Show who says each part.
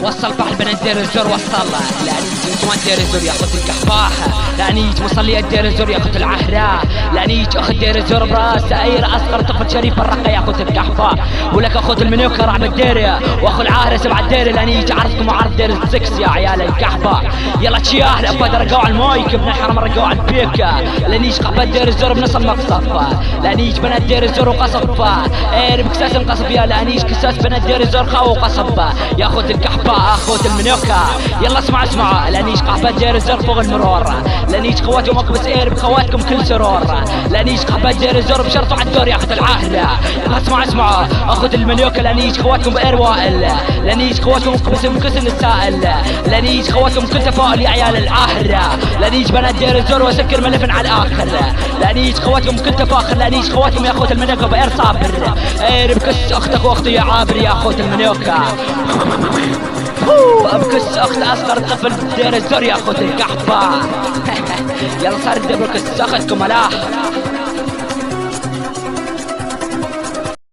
Speaker 1: وصل بحر بنات دير الزور وصل لانيج جوان دير الزور ياخذ القحباح لانيج مصلي دير الزور ياخذ العهرة لانيج اخذ دير الزور براس اير اصغر طفل شريف الرقة ياخذ القحبة ولك اخذ المنيوكة رعب الدير واخذ العهرة سبع الدير لانيج عرضكم وعرض دير السكس يا عيال القحبة يلا تشياح الابد رقوا على المايك ابن الحرم رقوا على البيكة لانيج قحبة دير الزور بنص المقصف لانيج بنات دير الزور وقصف اير بكساس انقصف يا لانيج كساس بنات دير الزور خاو وقصف ياخذ القحبة اخذ المنيوكة يلا اسمع لانيج قحبة دير الزور فوق المرور لانيج خواتكم اكبس اير بخواتكم كل سرور لانيج قحبة دير الزور بشرطوا على الدور ياخذ العهرة يلا اسمع اخذ المنيوكة لانيج خواتكم باير وائل لانيج خواتكم اكبس بكسل السائل لانيج خواتكم كل تفاؤل يا عيال العهرة لانيج بنات دير الزور وسكر ملفن على الاخر لانيج خواتكم كل تفاخر لانيج خواتكم ياخذ المنيوكة باير صابر اير بكس اختك واختي يا عابر ياخذ المنيوكة ابكس اخت اصغر طفل دير الزور ياخذ القحبة يلا صار دبركس اخذكم ملاح